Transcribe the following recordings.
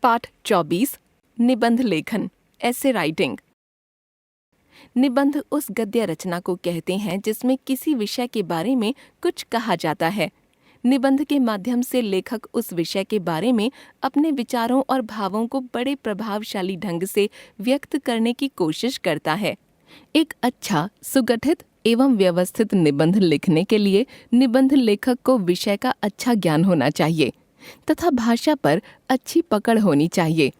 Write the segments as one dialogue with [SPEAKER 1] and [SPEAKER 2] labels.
[SPEAKER 1] पाठ 24 निबंध लेखन ऐसे राइटिंग। निबंध उस गद्य रचना को कहते हैं जिसमें किसी विषय के बारे में कुछ कहा जाता है। निबंध के माध्यम से लेखक उस विषय के बारे में अपने विचारों और भावों को बड़े प्रभावशाली ढंग से व्यक्त करने की कोशिश करता है। एक अच्छा, सुगठित एवं व्यवस्थित निबंध लिखने के लिए निबंध लेखक को विषय का अच्छा ज्ञान होना चाहिए तथा भाषा पर अच्छी पकड़ होनी चाहिए।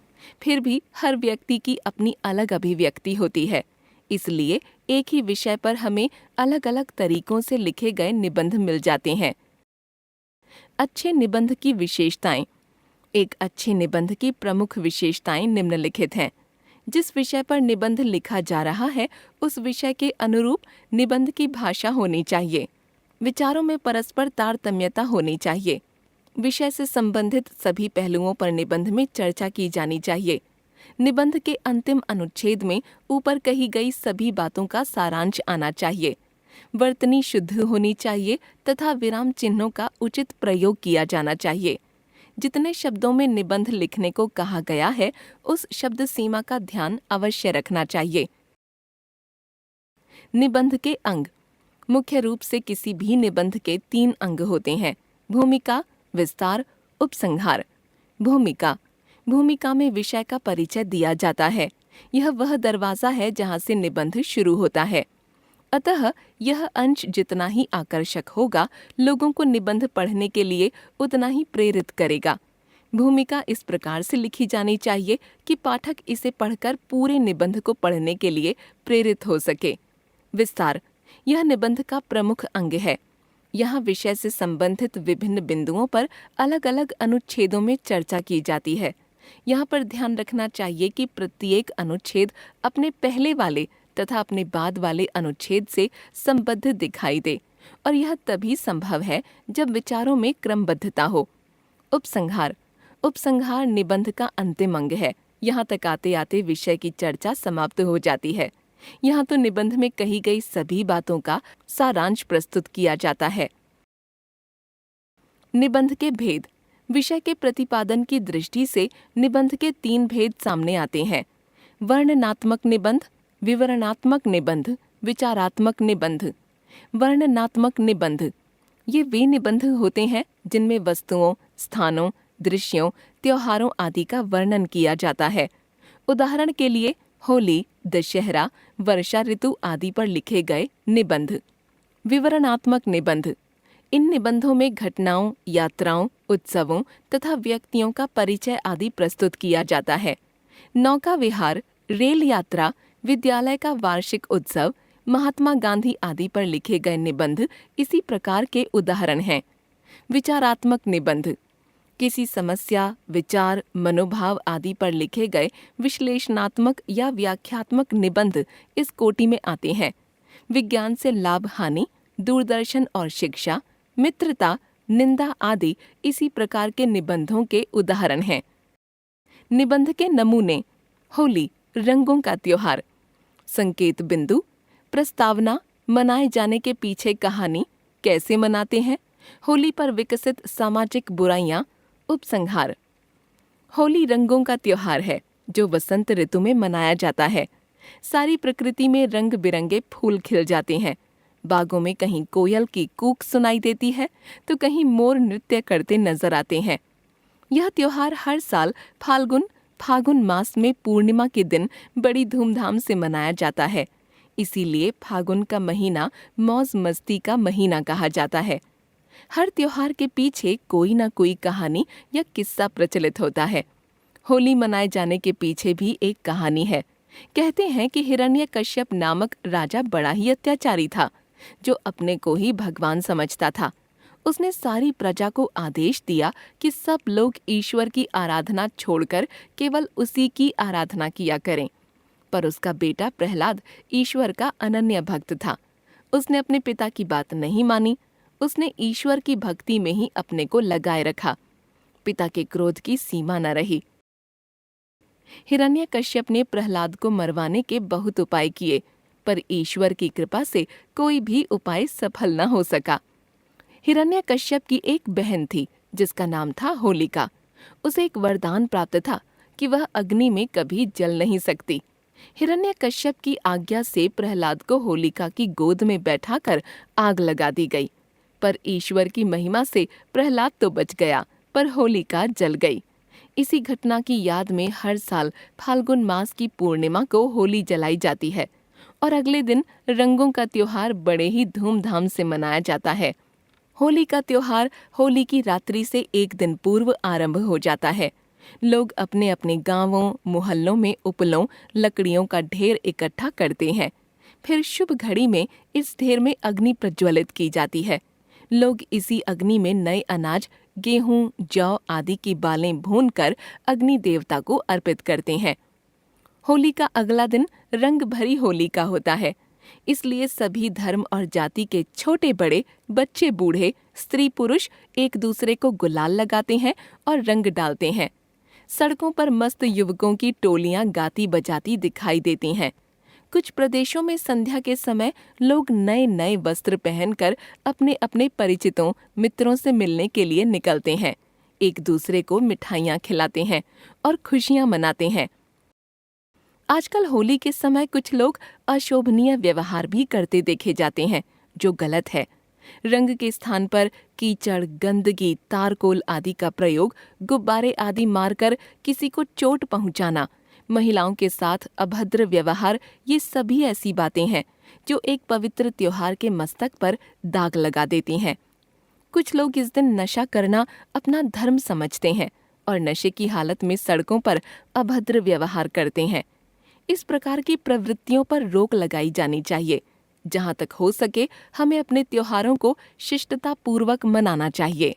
[SPEAKER 1] फिर भी हर व्यक्ति की अपनी अलग अभिव्यक्ति होती है, इसलिए एक ही विषय पर हमें अलग अलग तरीकों से लिखे गए निबंध मिल जाते हैं। अच्छे निबंध की विशेषताएं। एक अच्छे निबंध की प्रमुख विशेषताएं निम्नलिखित हैं। जिस विषय पर निबंध लिखा जा रहा है उस विषय के अनुरूप निबंध की भाषा होनी चाहिए। विचारों में परस्पर तारतम्यता होनी चाहिए। विषय से संबंधित सभी पहलुओं पर निबंध में चर्चा की जानी चाहिए। निबंध के अंतिम अनुच्छेद में ऊपर कही गई सभी बातों का सारांश आना चाहिए। वर्तनी शुद्ध होनी चाहिए तथा विराम चिन्हों का उचित प्रयोग किया जाना चाहिए। जितने शब्दों में निबंध लिखने को कहा गया है उस शब्द सीमा का ध्यान अवश्य रखना चाहिए। निबंध के अंग। मुख्य रूप से किसी भी निबंध के 3 अंग होते हैं: भूमिका, विस्तार, उपसंहार। भूमिका। भूमिका में विषय का परिचय दिया जाता है। यह वह दरवाजा है जहाँ से निबंध शुरू होता है। अतः यह अंश जितना ही आकर्षक होगा, लोगों को निबंध पढ़ने के लिए उतना ही प्रेरित करेगा। भूमिका इस प्रकार से लिखी जानी चाहिए कि पाठक इसे पढ़कर पूरे निबंध को पढ़ने के लिए प्रेरित हो सके। विस्तार। यह निबंध का प्रमुख अंग है। यहाँ विषय से संबंधित विभिन्न बिंदुओं पर अलग अलग अनुच्छेदों में चर्चा की जाती है। यहाँ पर ध्यान रखना चाहिए कि प्रत्येक अनुच्छेद अपने पहले वाले तथा अपने बाद वाले अनुच्छेद से संबद्ध दिखाई दे, और यह तभी संभव है जब विचारों में क्रमबद्धता हो। उपसंहार। उपसंहार निबंध का अंतिम अंग है। यहाँ तक आते आते विषय की चर्चा समाप्त हो जाती है। यहाँ तो निबंध में कही गई सभी बातों का सारांश प्रस्तुत किया जाता है। निबंध के भेद। विषय के प्रतिपादन की दृष्टि से निबंध के 3 भेद सामने आते हैं: वर्णनात्मक निबंध, विवरणात्मक निबंध, विचारात्मक निबंध। वर्णनात्मक निबंध। ये वे निबंध होते हैं जिनमें वस्तुओं, स्थानों, दृश्यों, त्योहारों आदि का वर्णन किया जाता है। उदाहरण के लिए होली, दशहरा, वर्षा ऋतु आदि पर लिखे गए निबंध। विवरणात्मक निबंध। इन निबंधों में घटनाओं, यात्राओं, उत्सवों तथा व्यक्तियों का परिचय आदि प्रस्तुत किया जाता है। नौका विहार, रेल यात्रा, विद्यालय का वार्षिक उत्सव, महात्मा गांधी आदि पर लिखे गए निबंध इसी प्रकार के उदाहरण हैं। विचारात्मक निबंध। किसी समस्या, विचार, मनोभाव आदि पर लिखे गए विश्लेषणात्मक या व्याख्यात्मक निबंध इस कोटि में आते हैं। विज्ञान से लाभ हानि, दूरदर्शन और शिक्षा, मित्रता, निंदा आदि इसी प्रकार के निबंधों के उदाहरण हैं। निबंध के नमूने। होली, रंगों का त्योहार। संकेत बिंदु। प्रस्तावना, मनाए जाने के पीछे कहानी, कैसे मनाते हैं, होली पर विकसित सामाजिक बुराइयां। उपसंहार। होली रंगों का त्योहार है जो वसंत ऋतु में मनाया जाता है। सारी प्रकृति में रंग बिरंगे फूल खिल जाते हैं। बागों में कहीं कोयल की कूक सुनाई देती है तो कहीं मोर नृत्य करते नजर आते हैं। यह त्योहार हर साल फागुन मास में पूर्णिमा के दिन बड़ी धूमधाम से मनाया जाता है। इसीलिए फागुन का महीना मौज मस्ती का महीना कहा जाता है। हर त्योहार के पीछे कोई ना कोई कहानी या किस्सा प्रचलित होता है। होली मनाए जाने के पीछे भी एक कहानी है। कहते हैं कि हिरण्यकश्यप नामक राजा बड़ा ही अत्याचारी था, जो अपने को ही भगवान समझता था। उसने सारी प्रजा को आदेश दिया कि सब लोग ईश्वर की आराधना छोड़कर केवल उसी की आराधना किया करें। पर उसका बेटा प्रहलाद ईश्वर का अनन्य भक्त था। उसने अपने पिता की बात नहीं मानी। उसने ईश्वर की भक्ति में ही अपने को लगाए रखा। पिता के क्रोध की सीमा न रही। हिरण्यकश्यप ने प्रहलाद को मरवाने के बहुत उपाय किए, पर ईश्वर की कृपा से कोई भी उपाय सफल न हो सका। हिरण्यकश्यप की एक बहन थी जिसका नाम था होलिका। उसे एक वरदान प्राप्त था कि वह अग्नि में कभी जल नहीं सकती। हिरण्यकश्यप की आज्ञा से प्रहलाद को होलिका की गोद में बैठाकर आग लगा दी गई, पर ईश्वर की महिमा से प्रहलाद तो बच गया, पर होलिका जल गई। इसी घटना की याद में हर साल फाल्गुन मास की पूर्णिमा को होली जलाई जाती है और अगले दिन रंगों का त्योहार बड़े ही धूमधाम से मनाया जाता है। होली का त्योहार होली की रात्रि से एक दिन पूर्व आरंभ हो जाता है। लोग अपने अपने गांवों मोहल्लों में उपलों लकड़ियों का ढेर इकट्ठा करते हैं। फिर शुभ घड़ी में इस ढेर में अग्नि प्रज्वलित की जाती है। लोग इसी अग्नि में नए अनाज, गेहूं, जौ आदि की बालें भूनकर अग्नि देवता को अर्पित करते हैं। होली का अगला दिन रंग भरी होली का होता है, इसलिए सभी धर्म और जाति के छोटे बड़े, बच्चे बूढ़े, स्त्री पुरुष एक दूसरे को गुलाल लगाते हैं और रंग डालते हैं। सड़कों पर मस्त युवकों की टोलियां गाती बजाती दिखाई देती हैं। कुछ प्रदेशों में संध्या के समय लोग नए नए वस्त्र पहनकर अपने अपने परिचितों मित्रों से मिलने के लिए निकलते हैं। एक दूसरे को मिठाइयाँ खिलाते हैं और खुशियाँ मनाते हैं। आजकल होली के समय कुछ लोग अशोभनीय व्यवहार भी करते देखे जाते हैं, जो गलत है। रंग के स्थान पर कीचड़, गंदगी, तारकोल आदि का प्रयोग, गुब्बारे आदि मारकर किसी को चोट पहुंचाना, महिलाओं के साथ अभद्र व्यवहार, ये सभी ऐसी बातें हैं जो एक पवित्र त्योहार के मस्तक पर दाग लगा देती हैं। कुछ लोग इस दिन नशा करना अपना धर्म समझते हैं और नशे की हालत में सड़कों पर अभद्र व्यवहार करते हैं। इस प्रकार की प्रवृत्तियों पर रोक लगाई जानी चाहिए। जहाँ तक हो सके हमें अपने त्योहारों को शिष्टता पूर्वक मनाना चाहिए।